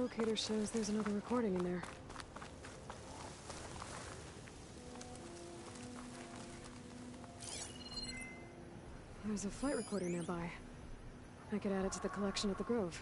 locator shows there's another recording in there. There's a flight recorder nearby. I could add it to the collection at the Grove.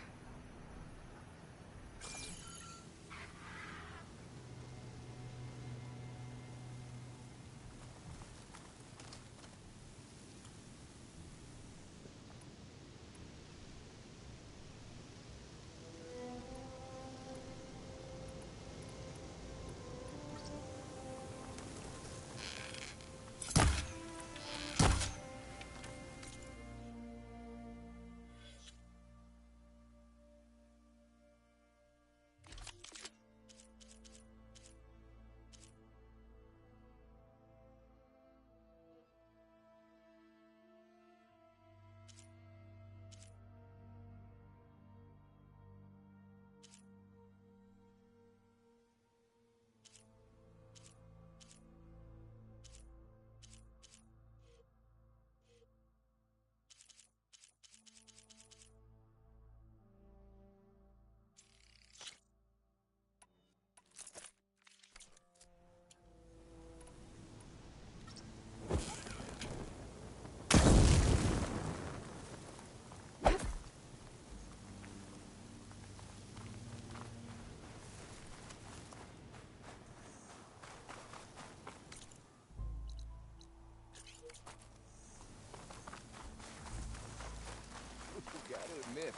Gotta admit,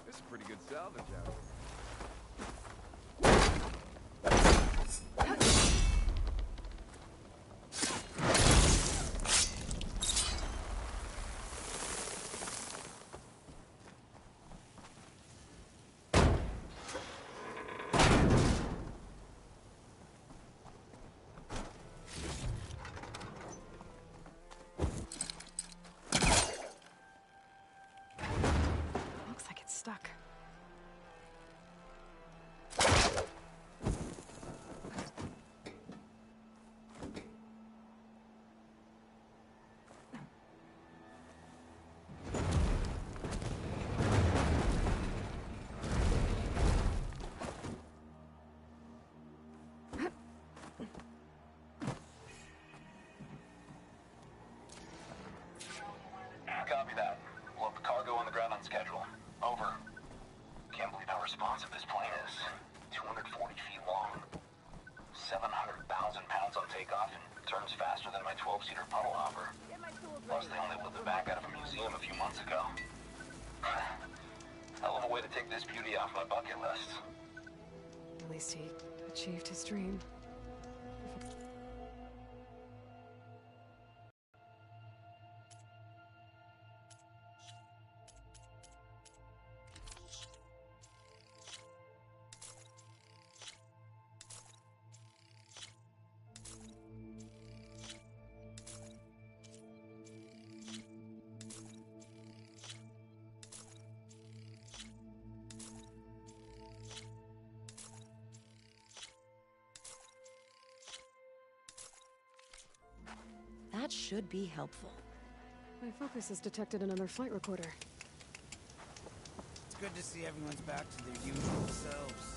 this is a pretty good salvage out here. Looks like it's stuck. Copy that. We'll have the cargo on the ground on schedule. Over. Can't believe how responsive this plane is. 240 feet long. 700,000 pounds on takeoff and turns faster than my 12-seater puddle hopper. Plus, they only built it back out of a museum a few months ago. Hell of a way to take this beauty off my bucket list. At least he achieved his dream. That should be helpful. My focus has detected another flight recorder. It's good to see everyone's back to their usual selves.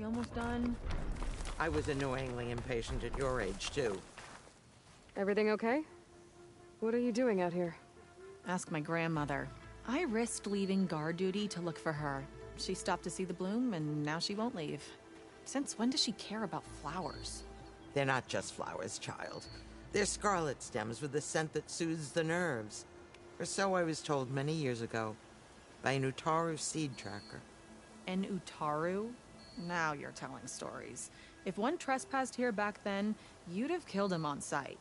We almost done? I was annoyingly impatient at your age, too. Everything okay? What are you doing out here? Ask my grandmother. I risked leaving guard duty to look for her. She stopped to see the bloom, and now she won't leave. Since when does she care about flowers? They're not just flowers, child. They're scarlet stems with a scent that soothes the nerves. Or so I was told many years ago by an Utaru seed tracker. An Utaru? Now you're telling stories. If one trespassed here back then, you'd have killed him on sight.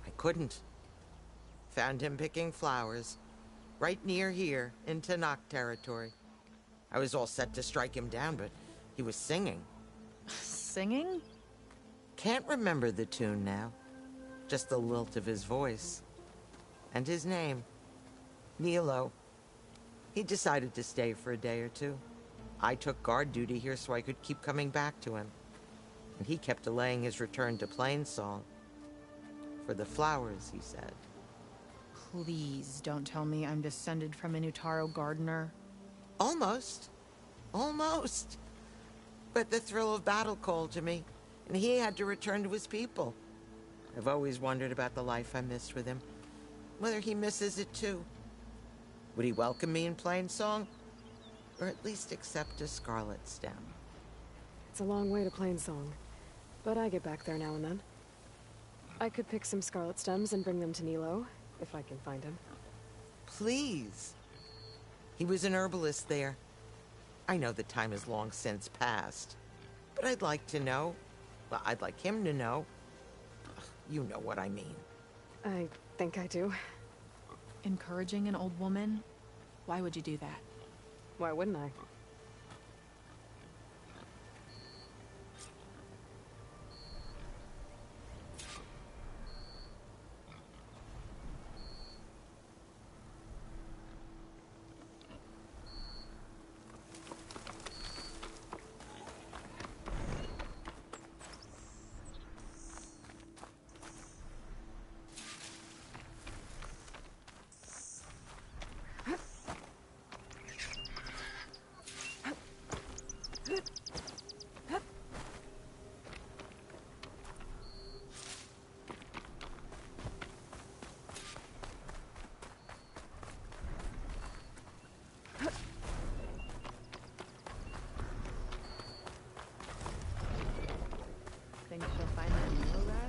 I couldn't. Found him picking flowers, right near here, in Tanakh territory. I was all set to strike him down, but he was singing. Singing? Can't remember the tune now. Just the lilt of his voice. And his name. Nilo. He decided to stay for a day or two. I took guard duty here so I could keep coming back to him. And he kept delaying his return to Plainsong. For the flowers, he said. Please don't tell me I'm descended from an Utaru gardener. Almost. Almost. But the thrill of battle called to me, and he had to return to his people. I've always wondered about the life I missed with him. Whether he misses it too. Would he welcome me in Plainsong? Or at least accept a scarlet stem? It's a long way to Plainsong, but I get back there now and then. I could pick some scarlet stems and bring them to Nilo, if I can find him. Please. He was an herbalist there. I know the time has long since passed, but I'd like to know. Well, I'd like him to know. You know what I mean. I think I do. Encouraging an old woman? Why would you do that? Why wouldn't I? Think she'll find that Nilo guy?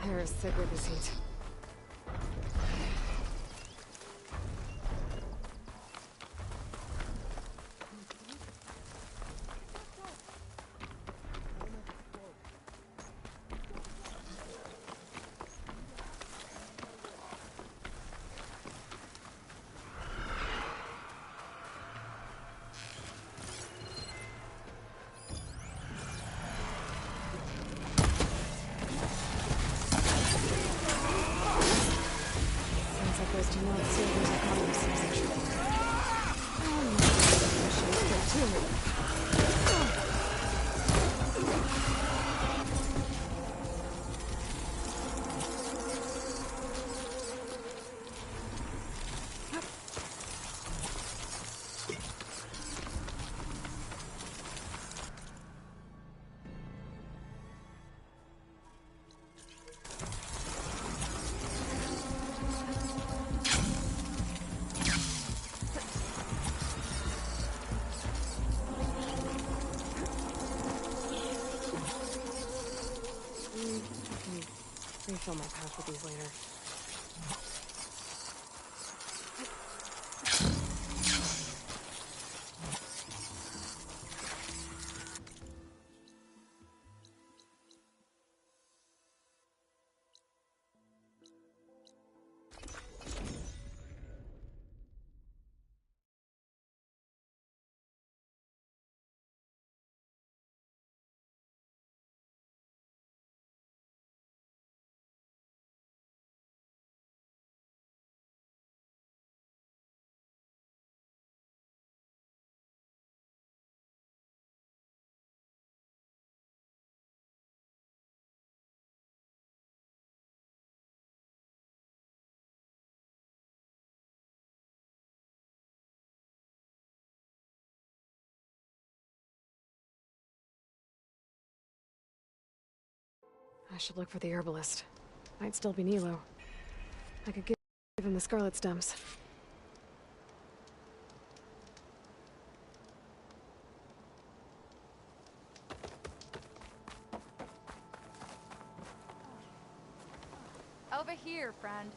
Hair is thick with this heat. Sounds like those two months savers are calling civilization. Oh, too. Refill my pouch with these later. I should look for the herbalist. Might still be Nilo. I could give him the scarlet stems. Over here, friend.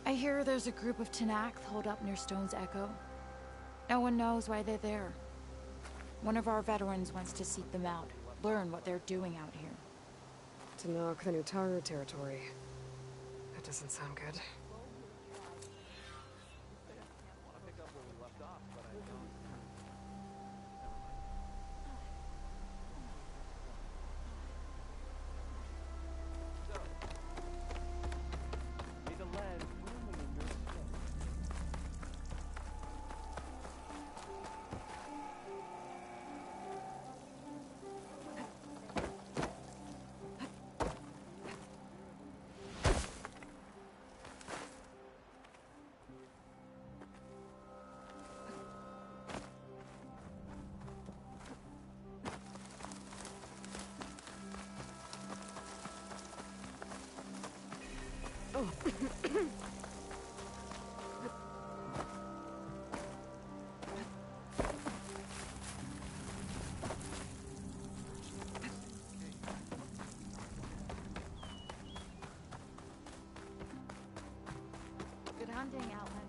I hear there's a group of Tenakth holed up near Stone's Echo. No one knows why they're there. One of our veterans wants to seek them out, learn what they're doing out here. To knock the Nutaru territory. That doesn't sound good. Good hunting, Outlander.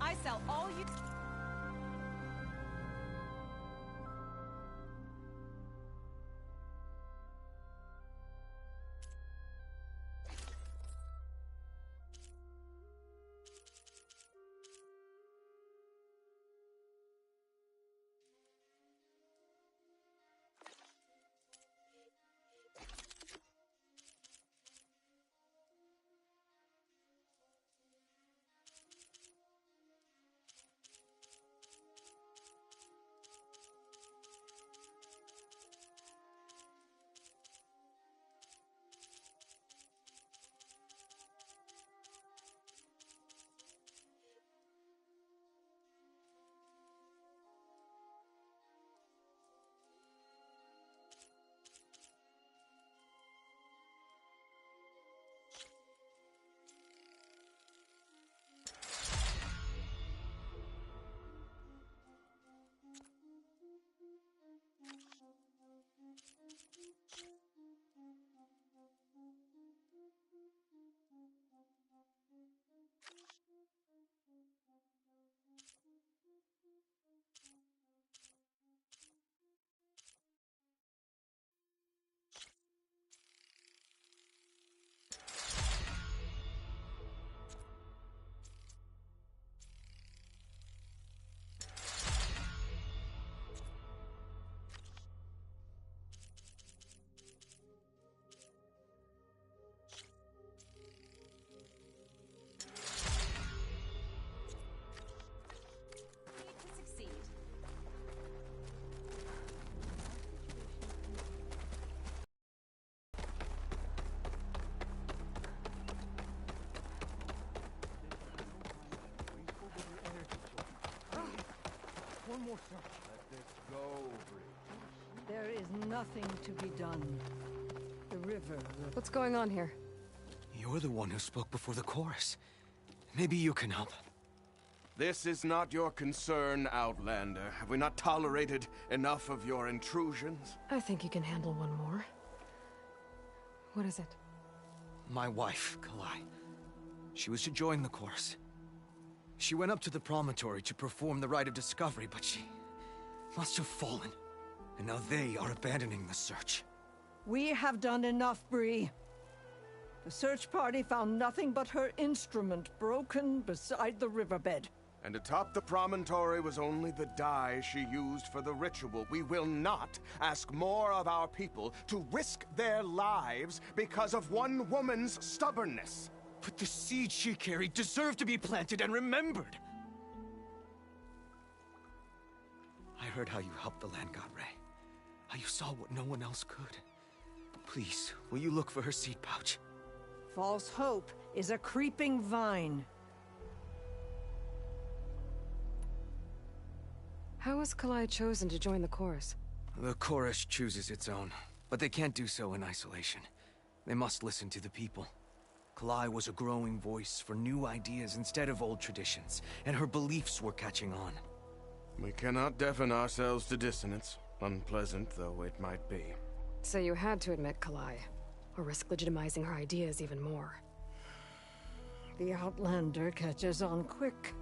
I sell all you... One more search. Let this go, Bridge. There is nothing to be done. The river will... What's going on here? You're the one who spoke before the chorus. Maybe you can help. This is not your concern, Outlander. Have we not tolerated enough of your intrusions? I think you can handle one more. What is it? My wife, Kalai. She was to join the chorus. She went up to the promontory to perform the rite of discovery, but she must have fallen. And now they are abandoning the search. We have done enough, Bree. The search party found nothing but her instrument broken beside the riverbed. And atop the promontory was only the dye she used for the ritual. We will not ask more of our people to risk their lives because of one woman's stubbornness. But the seed she carried deserved to be planted and remembered. I heard how you helped the land god Ray. How you saw what no one else could. Please, will you look for her seed pouch? False hope is a creeping vine. How was Kalai chosen to join the chorus? The chorus chooses its own, but they can't do so in isolation. They must listen to the people. Kalai was a growing voice for new ideas instead of old traditions, and her beliefs were catching on. We cannot deafen ourselves to dissonance, unpleasant though it might be. So you had to admit Kalai, or risk legitimizing her ideas even more. The Outlander catches on quick.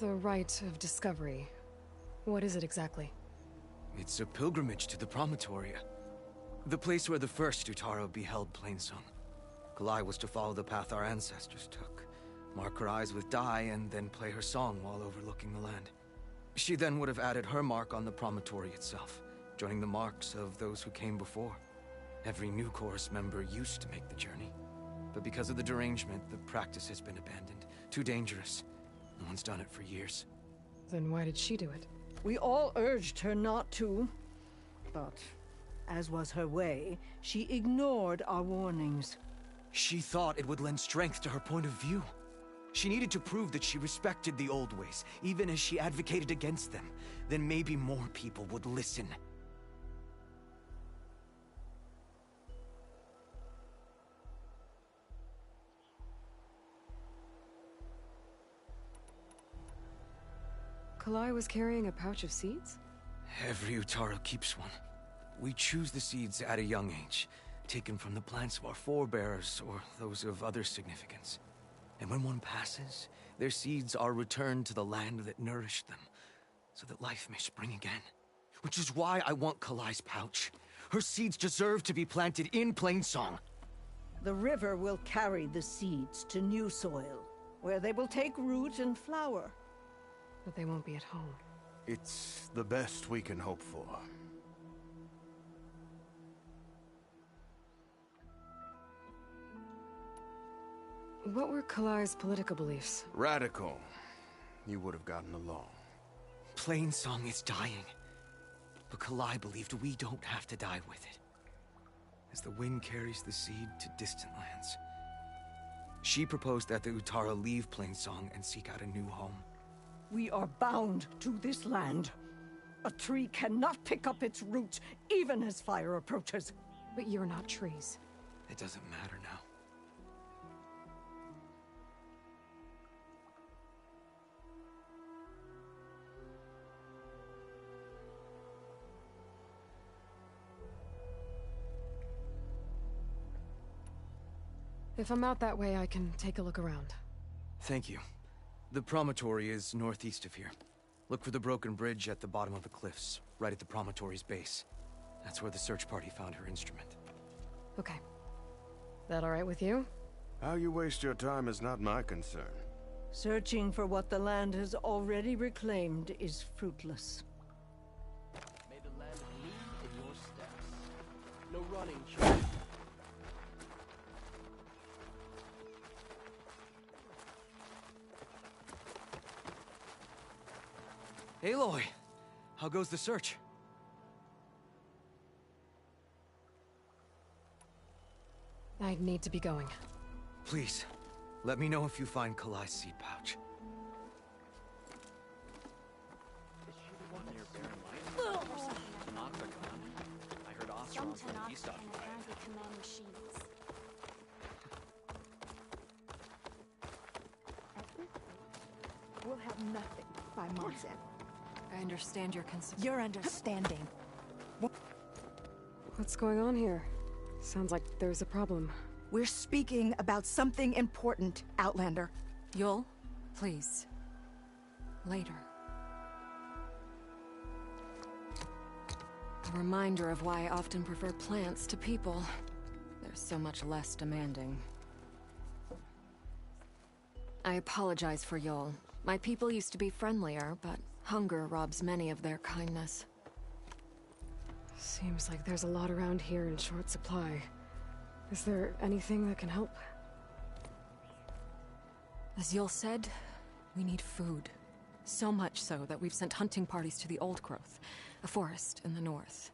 The rite of discovery. What is it exactly? It's a pilgrimage to the promontory. The place where the first Utaro beheld Plainsong. Kalai was to follow the path our ancestors took. Mark her eyes with dye and then play her song while overlooking the land. She then would have added her mark on the promontory itself, joining the marks of those who came before. Every new chorus member used to make the journey. But because of the derangement, the practice has been abandoned. Too dangerous. No one's done it for years. Then why did she do it? We all urged her not to, but as was her way, she ignored our warnings. She thought it would lend strength to her point of view. She needed to prove that she respected the old ways, even as she advocated against them. Then maybe more people would listen. Kalai was carrying a pouch of seeds? Every Utaro keeps one. We choose the seeds at a young age, taken from the plants of our forebears or those of other significance. And when one passes, their seeds are returned to the land that nourished them, so that life may spring again. Which is why I want Kalai's pouch. Her seeds deserve to be planted in Plainsong. The river will carry the seeds to new soil, where they will take root and flower. But they won't be at home. It's the best we can hope for. What were Kalai's political beliefs? Radical. You would have gotten along. Plainsong is dying. But Kalai believed we don't have to die with it. As the wind carries the seed to distant lands. She proposed that the Utaro leave Plainsong and seek out a new home. We are bound to this land. A tree cannot pick up its roots, even as fire approaches. But you're not trees. It doesn't matter now. If I'm out that way, I can take a look around. Thank you. The promontory is northeast of here. Look for the broken bridge at the bottom of the cliffs, right at the promontory's base. That's where the search party found her instrument. Okay. That all right with you? How you waste your time is not my concern. Searching for what the land has already reclaimed is fruitless. May the land lead in your steps. No running, children. Aloy! How goes the search? I need to be going. Please, let me know if you find Kalai's seed pouch. I heard Osteron's when he stopped by. Command machines. At this rate, we'll have nothing by month's end. I understand your concern. Your understanding. What's going on here? Sounds like there's a problem. We're speaking about something important, Outlander. Yul, please. Later. A reminder of why I often prefer plants to people. They're so much less demanding. I apologize for Yul. My people used to be friendlier, but hunger robs many of their kindness. Seems like there's a lot around here in short supply. Is there anything that can help? As Yul said, we need food. So much so that we've sent hunting parties to the Old Growth, a forest in the north.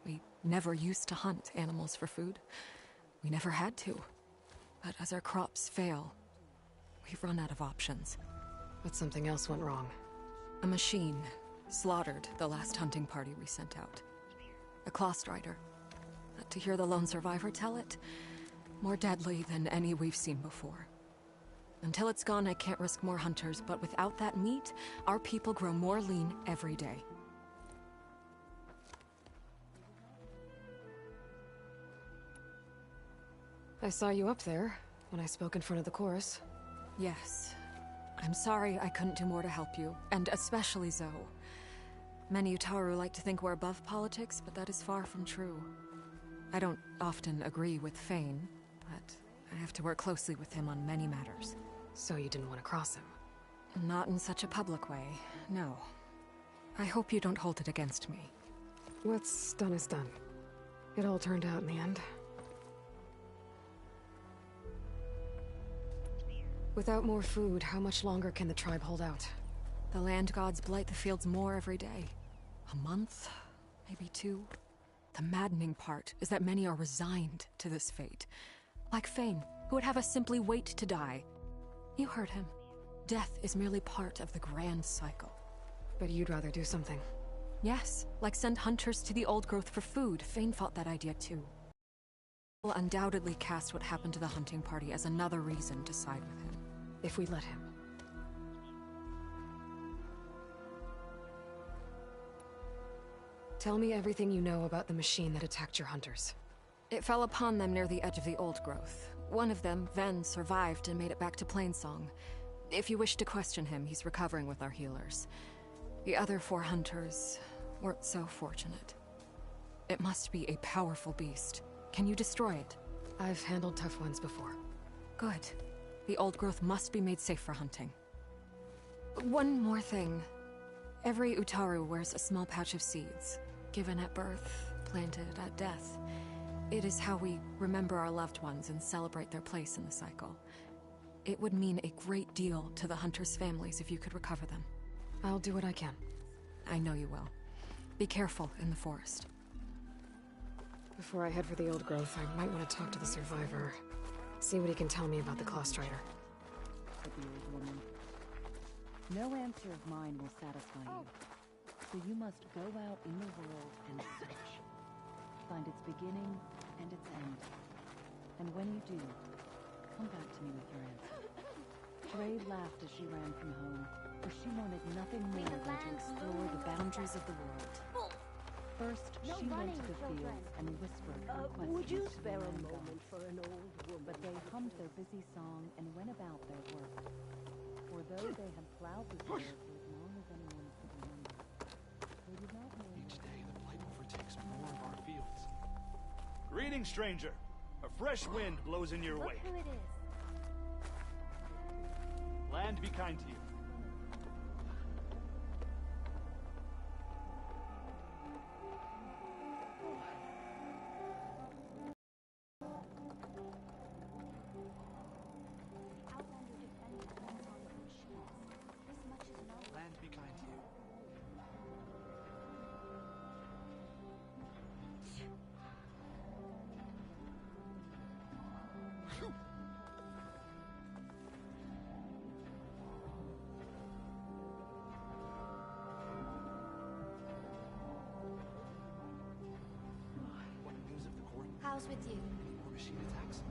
We never used to hunt animals for food. We never had to. But as our crops fail, we've run out of options. But something else went wrong. A machine slaughtered the last hunting party we sent out. A claw strider. To hear the lone survivor tell it, more deadly than any we've seen before. Until it's gone, I can't risk more hunters, but without that meat, our people grow more lean every day. I saw you up there when I spoke in front of the chorus. Yes. I'm sorry I couldn't do more to help you, and especially Zoe. Many Utaru like to think we're above politics, but that is far from true. I don't often agree with Fane, but I have to work closely with him on many matters. So you didn't want to cross him? Not in such a public way, no. I hope you don't hold it against me. What's done is done. It all turned out in the end. Without more food, how much longer can the tribe hold out? The land gods blight the fields more every day. A month? Maybe 2? The maddening part is that many are resigned to this fate. Like Fane, who would have us simply wait to die. You heard him. Death is merely part of the grand cycle. But you'd rather do something. Yes, like send hunters to the Old Growth for food. Fane fought that idea too. Will undoubtedly cast what happened to the hunting party as another reason to side with him. If we let him. Tell me everything you know about the machine that attacked your hunters. It fell upon them near the edge of the Old Growth. One of them, Ven, survived and made it back to Plainsong. If you wish to question him, he's recovering with our healers. The other 4 hunters weren't so fortunate. It must be a powerful beast. Can you destroy it? I've handled tough ones before. Good. The Old Growth must be made safe for hunting. One more thing. Every Utaru wears a small pouch of seeds, given at birth, planted at death. It is how we remember our loved ones and celebrate their place in the cycle. It would mean a great deal to the hunters' families if you could recover them. I'll do what I can. I know you will. Be careful in the forest. Before I head for the Old Growth, I might want to talk to the survivor. See what he can tell me about the Claw Strider. Said the old woman. No answer of mine will satisfy you. So you must go out in the world and search. Find its beginning and its end. And when you do, come back to me with your answer. Dre laughed as she ran from home, for she wanted nothing more than to explore the boundaries of the world. First, she went to the fields and whispered her questions Would you to the spare a land moment gods. for an old woman? But they hummed their busy song and went about their work. For though they had plowed this earth for as long as anyone could remember, they did not know. Each day the blight overtakes more of our fields. Greetings, stranger. A fresh wind blows in your Look wake. who it is. Land be kind to you. Land be kind to you. goes with you. War machine attacks?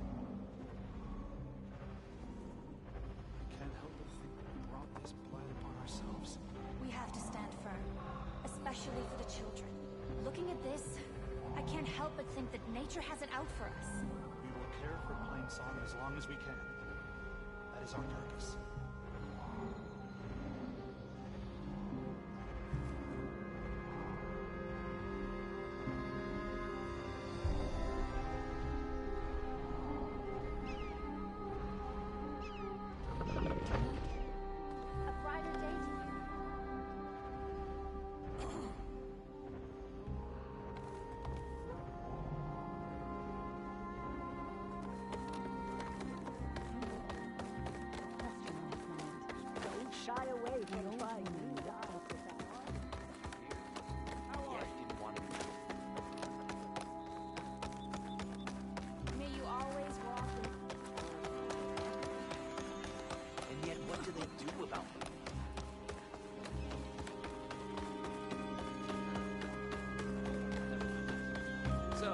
I can't help but think that we brought this blight upon ourselves. We have to stand firm, especially for the children. Looking at this, I can't help but think that nature has it out for us. We will care for Plainsong as long as we can. That is our purpose. A brighter day to you. Don't shy away from trying new jobs. May you always walk in. And yet, what do they do about it? So,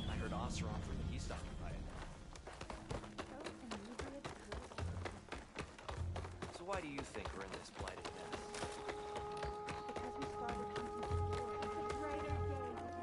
I heard Oseron from the east occupy it. So why do you think we're in this blighted mess? Because we started hunting before. It's a brighter day with you.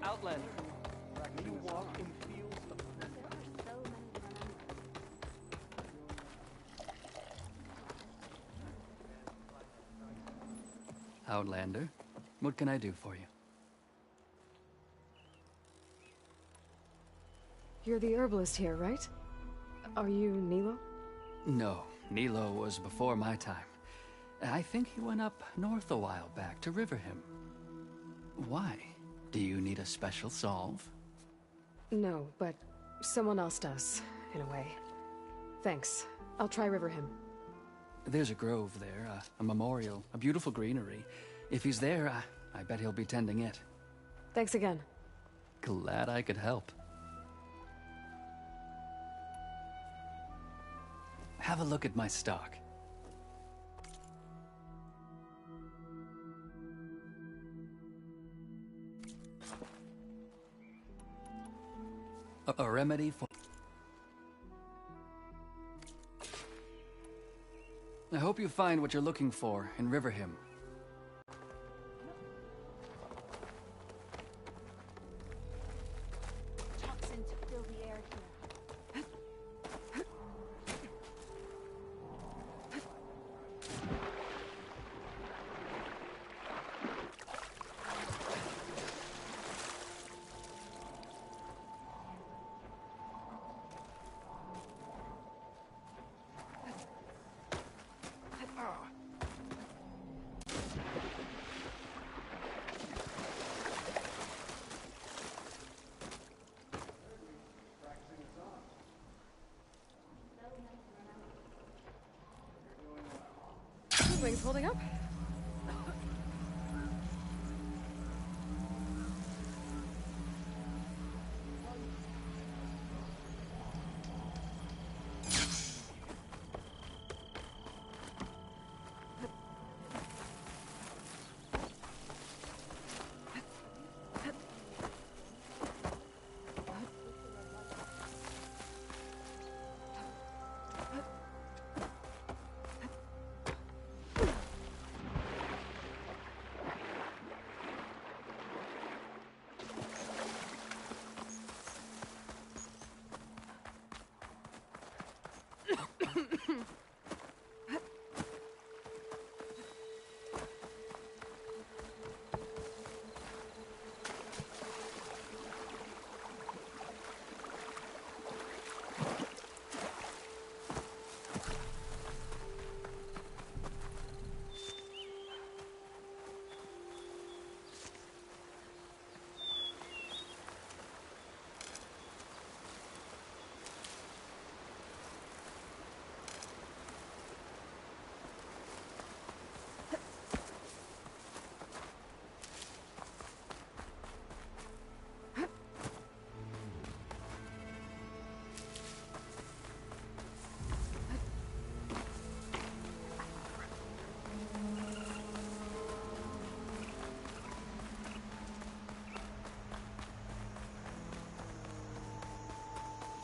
Outlander, you walk in fields of There are so many to remember. Outlander, what can I do for you? You're the herbalist here, right? Are you Nilo? No, Nilo was before my time. I think he went up north a while back to Riverhim. Why? Do you need a special solve? No, but someone else does, in a way. Thanks. I'll try Riverhim. There's a grove there, a memorial, a beautiful greenery. If he's there, I bet he'll be tending it. Thanks again. Glad I could help. Have a look at my stock. A remedy for... I hope you find what you're looking for in Riverhim. Toxins fill the air here. Wings holding up?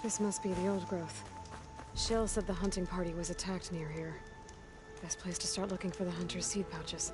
This must be the old growth. Shell said the hunting party was attacked near here. Best place to start looking for the hunter's seed pouches.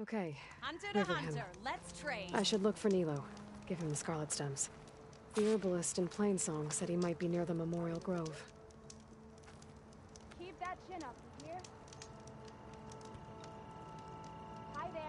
Okay, Hunter to River him. hunter, let's trade. I should look for Nilo. Give him the scarlet stems. The herbalist in Plainsong said he might be near the Memorial Grove. Keep that chin up, you hear? Hi there.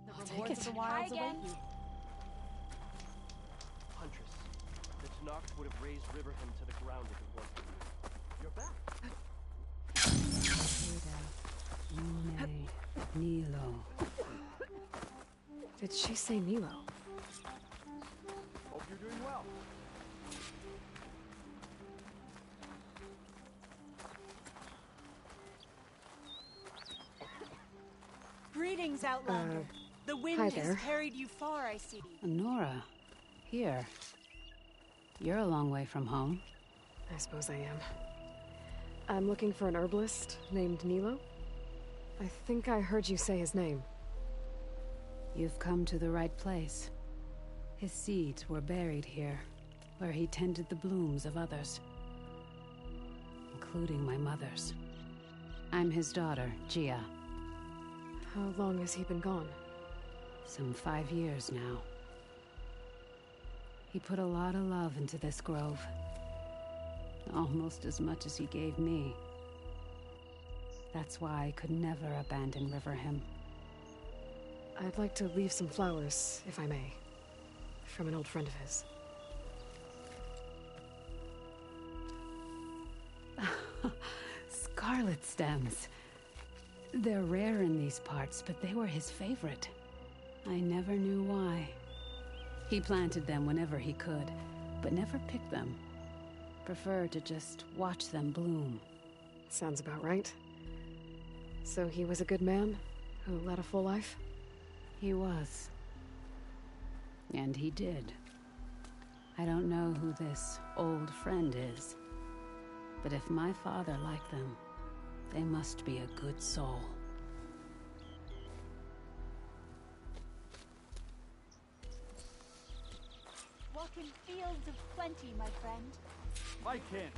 The Take rewards it. of the wilds Hi await again. you. Huntress, the Tanakh would have razed Riverham to the ground if it weren't for you. You're back. Nilo. Did she say Nilo? Hope you're doing well. Greetings, Outlander. The wind hi has there. carried you far, I see. Nora, here. You're a long way from home. I suppose I am. I'm looking for an herbalist named Nilo. I think I heard you say his name. You've come to the right place. His seeds were buried here, where he tended the blooms of others, including my mother's. I'm his daughter, Gia. How long has he been gone? Some 5 years now. He put a lot of love into this grove. Almost as much as he gave me. That's why I could never abandon Riverham. I'd like to leave some flowers, if I may. From an old friend of his. Scarlet stems. They're rare in these parts, but they were his favorite. I never knew why. He planted them whenever he could, but never picked them. Preferred to just watch them bloom. Sounds about right. So he was a good man who led a full life? He was. And he did. I don't know who this old friend is, but if my father liked them, they must be a good soul. Walk in fields of plenty, my friend. I can't.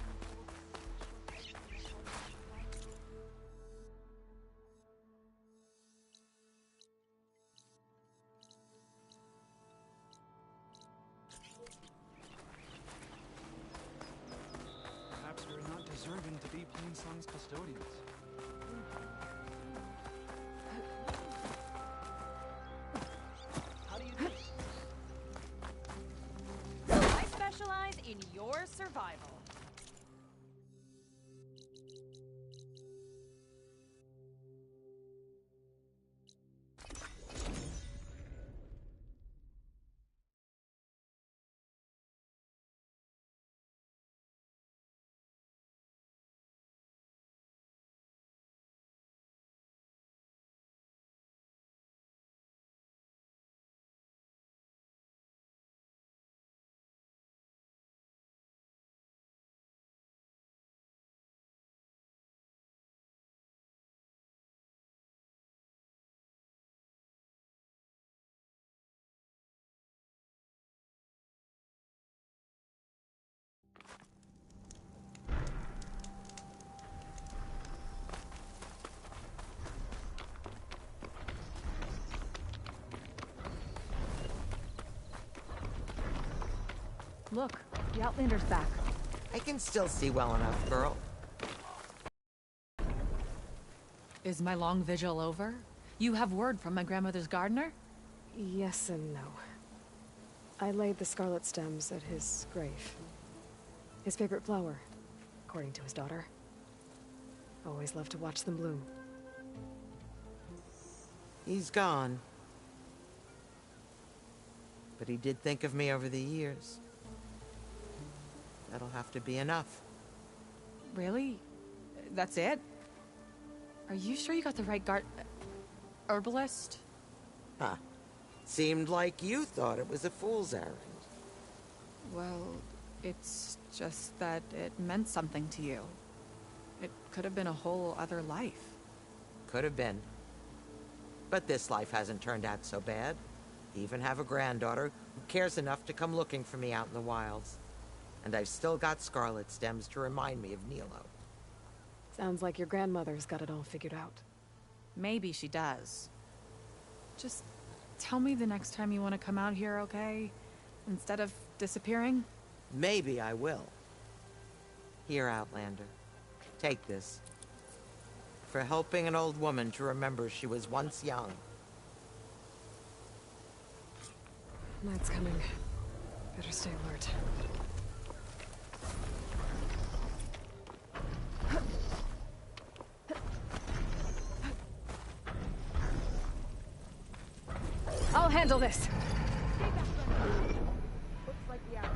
Perhaps we're not deserving to be Plainsong's custodians. How do you do? I specialize in your survival. Look, the Outlander's back. I can still see well enough, girl. Is my long vigil over? You have word from my grandmother's gardener? Yes and no. I laid the scarlet stems at his grave. His favorite flower, according to his daughter. Always loved to watch them bloom. He's gone. But he did think of me over the years. That'll have to be enough. Really? That's it? Are you sure you got the right herbalist? Huh. Seemed like you thought it was a fool's errand. Well, it's just that it meant something to you. It could have been a whole other life. Could have been. But this life hasn't turned out so bad. I even have a granddaughter who cares enough to come looking for me out in the wilds. And I've still got scarlet stems to remind me of Nilo. Sounds like your grandmother's got it all figured out. Maybe she does. Just tell me the next time you want to come out here, okay? Instead of disappearing? Maybe I will. Here, Outlander. Take this. For helping an old woman to remember she was once young. Night's coming. Better stay alert. I'll handle this. Looks like the hour.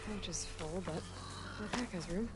Bench is full, but the pack has room.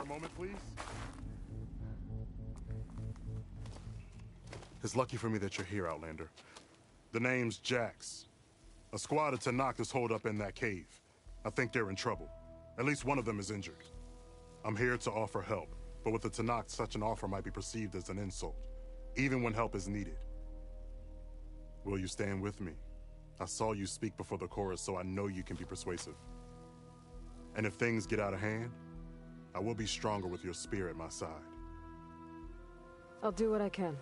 a moment, please? It's lucky for me that you're here, Outlander. The name's Jax. A squad of Tanakh is holed up in that cave. I think they're in trouble. At least one of them is injured. I'm here to offer help, but with the Tanakh, such an offer might be perceived as an insult, even when help is needed. Will you stand with me? I saw you speak before the chorus, so I know you can be persuasive. And if things get out of hand, I will be stronger with your spear at my side. I'll do what I can.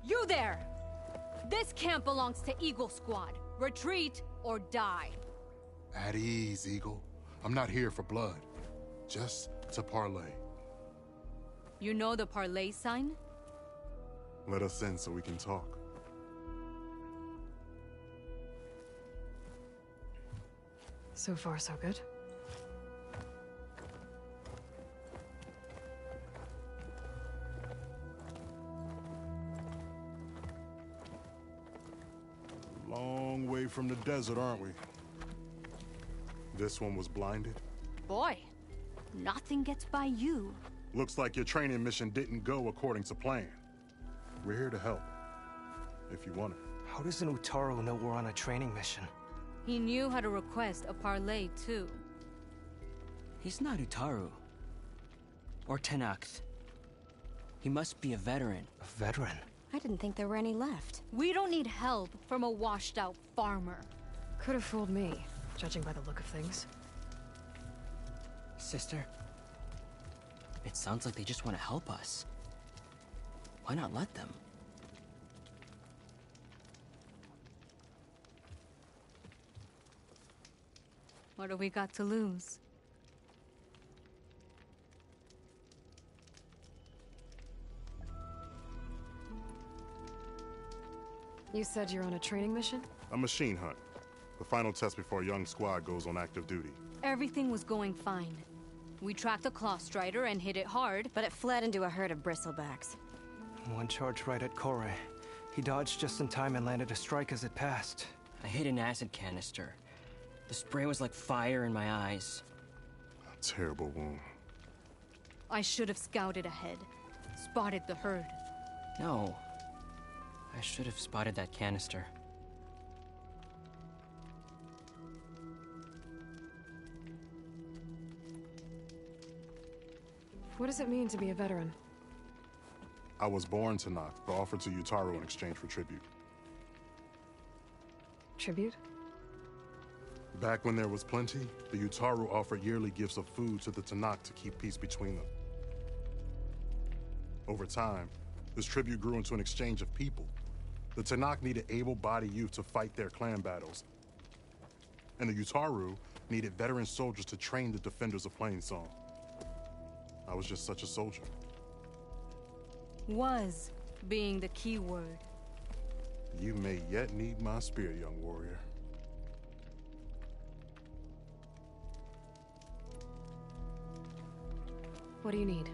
You there! This camp belongs to Eagle Squad. Retreat or die. At ease, Eagle. I'm not here for blood. Just to parlay. You know the parlay sign? Let us in so we can talk. So far, so good. Long way from the desert, aren't we? This one was blinded? Boy, nothing gets by you. Looks like your training mission didn't go according to plan. We're here to help, if you want it. How does an Utaru know we're on a training mission? He knew how to request a parlay, too. He's not Utaru. Or Tenakth. He must be a veteran. A veteran? I didn't think there were any left. We don't need help from a washed-out farmer. Could have fooled me, judging by the look of things. Sister, it sounds like they just want to help us. Why not let them? What do we got to lose? You said you're on a training mission? A machine hunt. The final test before a young squad goes on active duty. Everything was going fine. We tracked the Claw Strider and hit it hard, but it fled into a herd of bristlebacks. One charge right at Kore. He dodged just in time and landed a strike as it passed. I hit an acid canister. The spray was like fire in my eyes. A terrible wound. I should have scouted ahead. Spotted the herd. No. I should have spotted that canister. What does it mean to be a veteran? I was born Tanakh, but offered to Utaru in exchange for tribute. Tribute? Back when there was plenty, the Utaru offered yearly gifts of food to the Tanakh to keep peace between them. Over time, this tribute grew into an exchange of people. The Tanakh needed able-bodied youth to fight their clan battles. And the Utaru needed veteran soldiers to train the defenders of Plainsong. I was just such a soldier. Was being the key word. You may yet need my spear, young warrior. What do you need?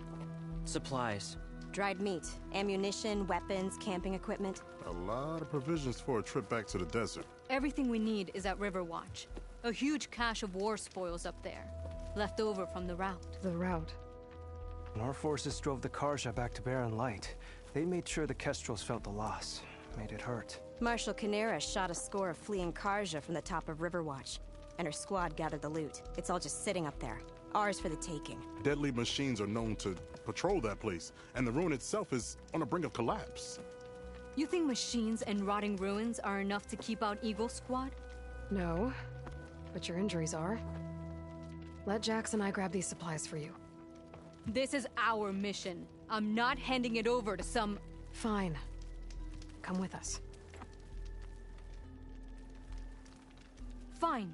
Supplies. Dried meat, ammunition, weapons, camping equipment. A lot of provisions for a trip back to the desert. Everything we need is at Riverwatch. A huge cache of war spoils up there. Left over from the rout. The rout? When our forces drove the Karja back to Barren Light, they made sure the Kestrels felt the loss. Made it hurt. Marshal Canera shot a score of fleeing Karja from the top of Riverwatch, and her squad gathered the loot. It's all just sitting up there. Ours for the taking. Deadly machines are known to patrol that place, and the ruin itself is on the brink of collapse. You think machines and rotting ruins are enough to keep out Eagle Squad? No, but your injuries are. Let Jax and I grab these supplies for you. This is our mission. I'm not handing it over to some... Fine. Come with us. Fine.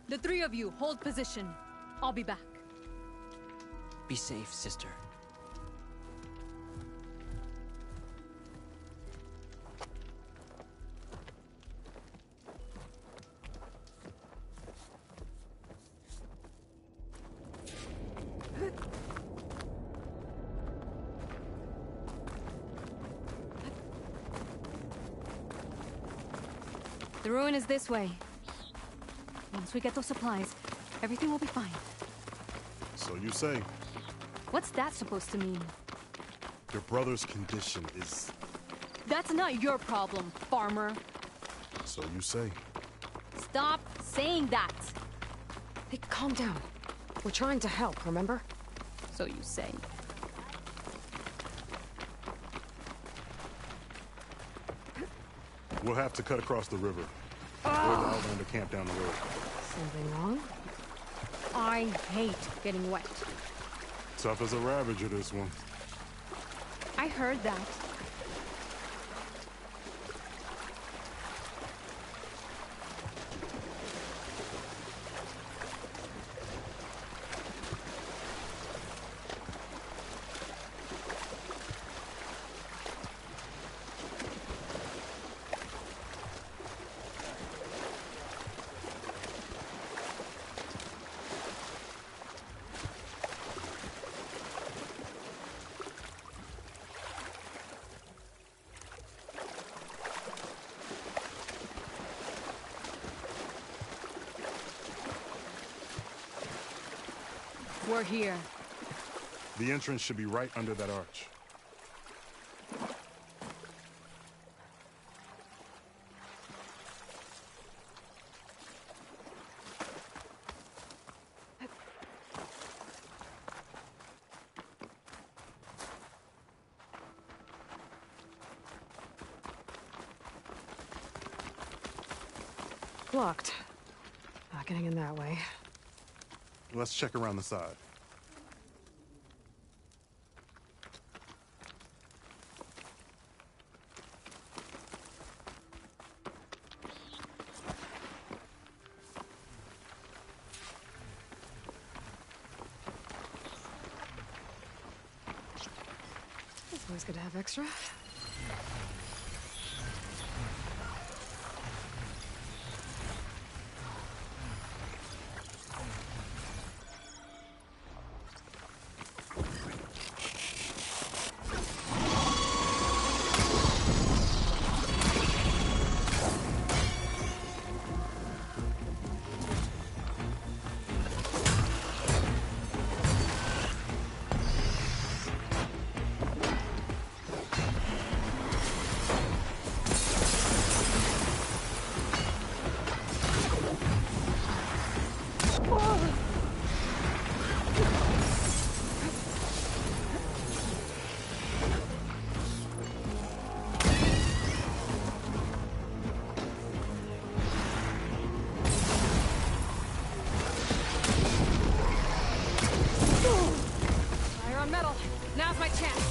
The three of you hold position. I'll be back. Be safe, sister. The ruin is this way. Once we get those supplies, everything will be fine. So you say. What's that supposed to mean? Your brother's condition is... That's not your problem, farmer. So you say. Stop saying that. Hey, calm down. We're trying to help, remember? So you say. We'll have to cut across the river. Or the Outlander camp down the road. Something wrong? I hate getting wet. Tough as a Ravager, this one. I heard that. We're here. The entrance should be right under that arch. Locked. Not getting in that way. Let's check around the side. It's always good to have extra. Now's my chance.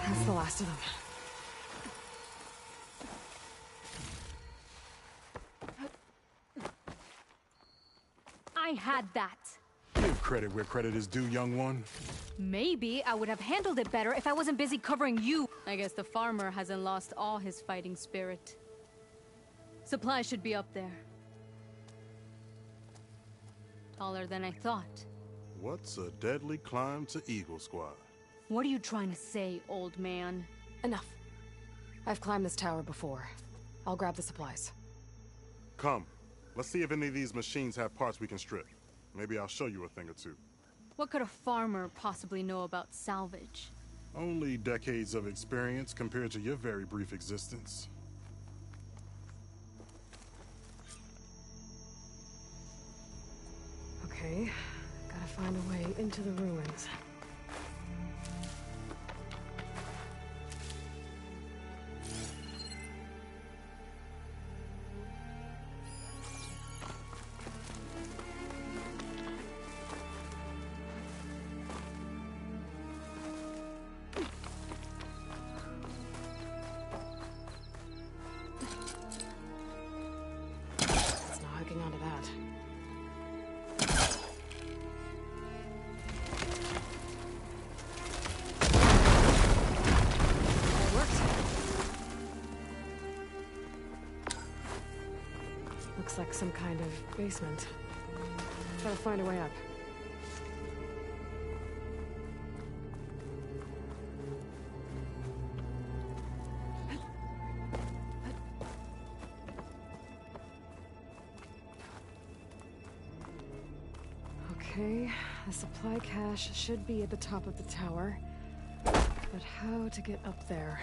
That's the last of them. I had that. Give credit where credit is due, young one. Maybe I would have handled it better if I wasn't busy covering you. I guess the farmer hasn't lost all his fighting spirit. Supplies should be up there. Taller than I thought. What's a deadly climb to Eagle Squad? What are you trying to say, old man? Enough. I've climbed this tower before. I'll grab the supplies. Come. Let's see if any of these machines have parts we can strip. Maybe I'll show you a thing or two. What could a farmer possibly know about salvage? Only decades of experience compared to your very brief existence. Okay, gotta find a way into the ruins. It's not hooking onto that. some kind of basement. Gotta find a way up. Okay, the supply cache should be at the top of the tower. But how to get up there?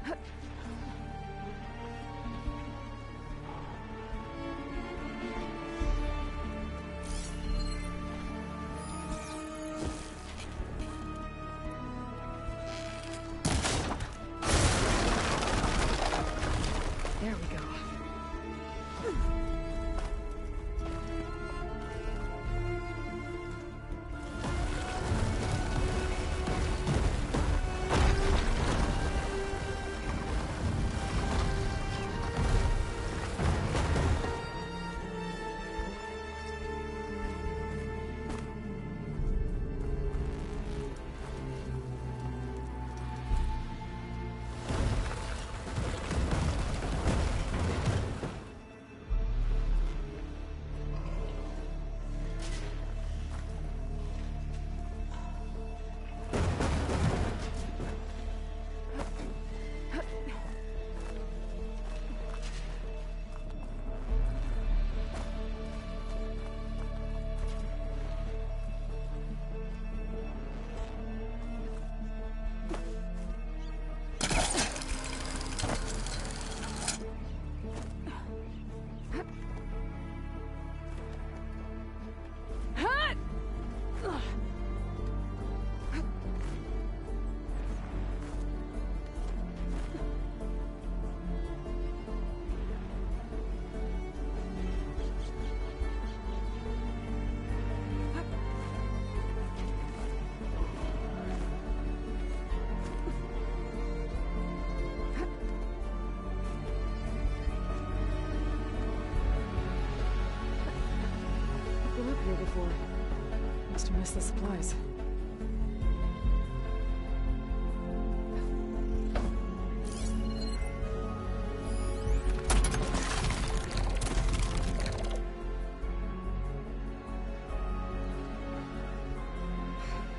There we go. Been up here before. Must have missed the supplies.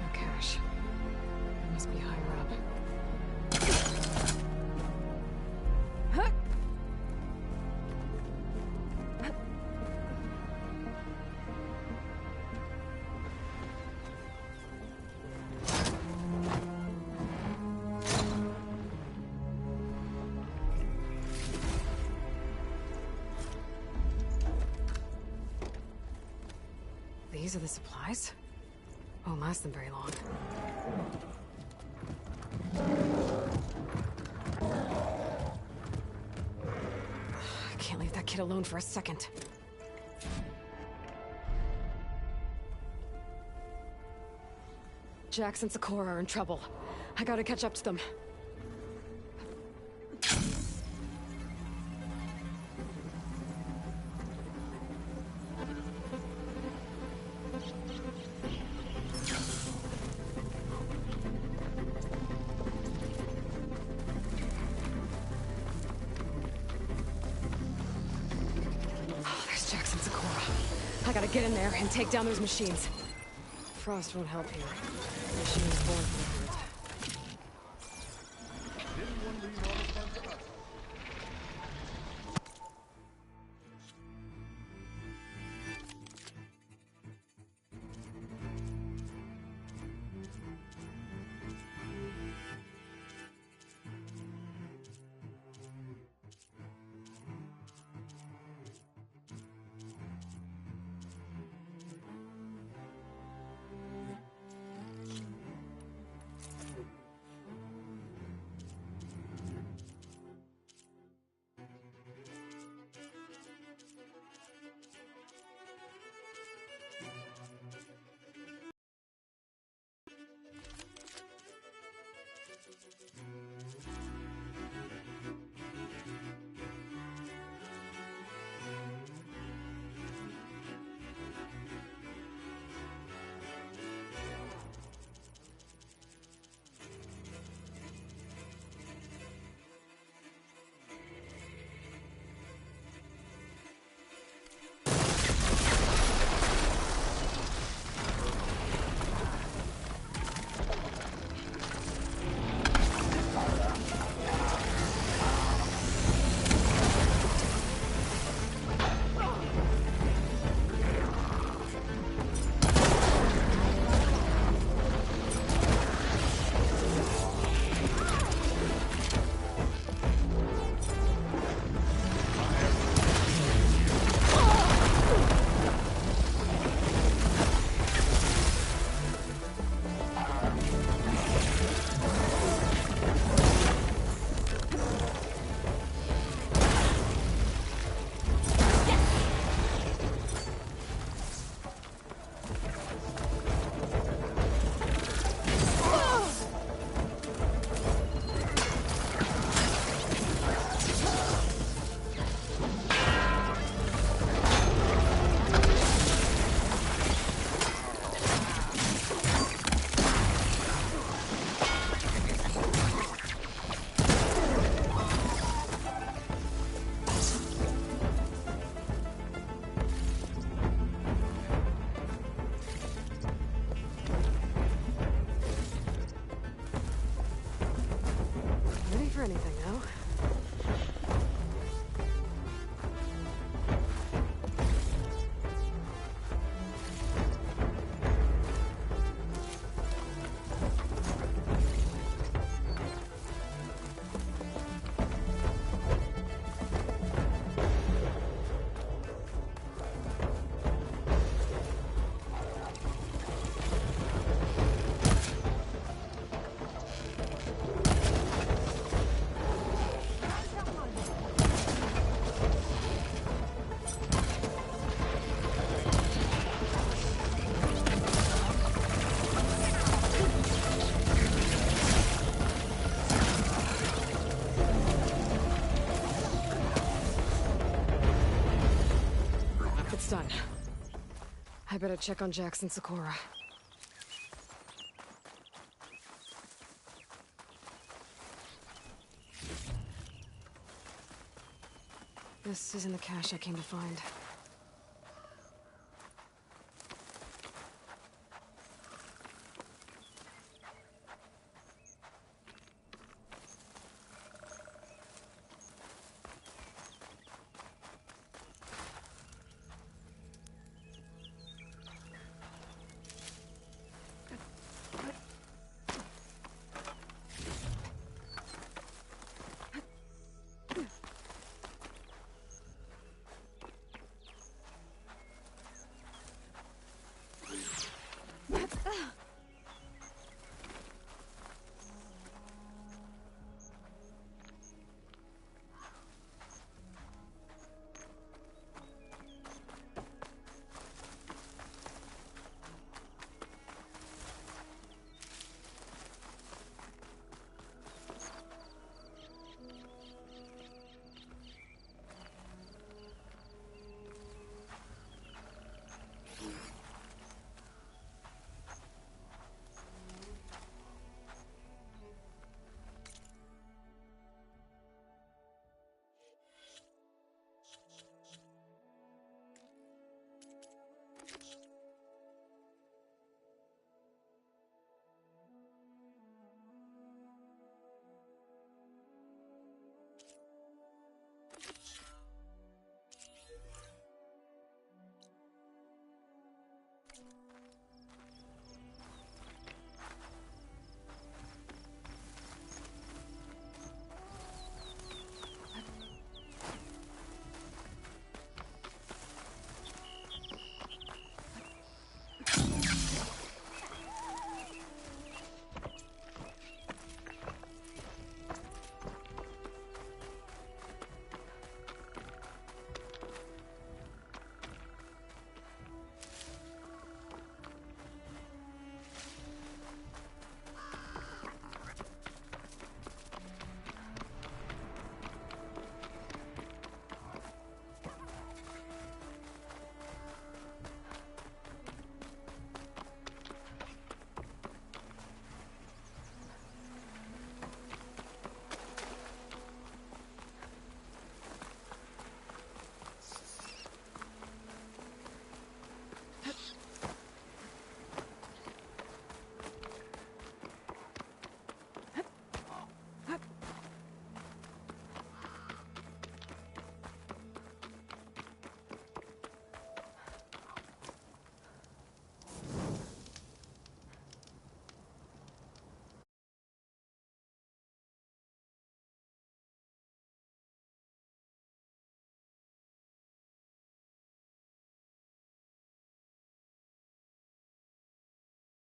No cash. It must be higher up. These are the supplies? Won't last them very long. I can't leave that kid alone for a second. Jax and Sakura are in trouble. I gotta catch up to them. There's Jax and Sakura. I gotta get in there and take down those machines. Frost won't help here. The machine was born for the world. anything, no? It's done. I better check on Jax and Sakura. This isn't the cache I came to find.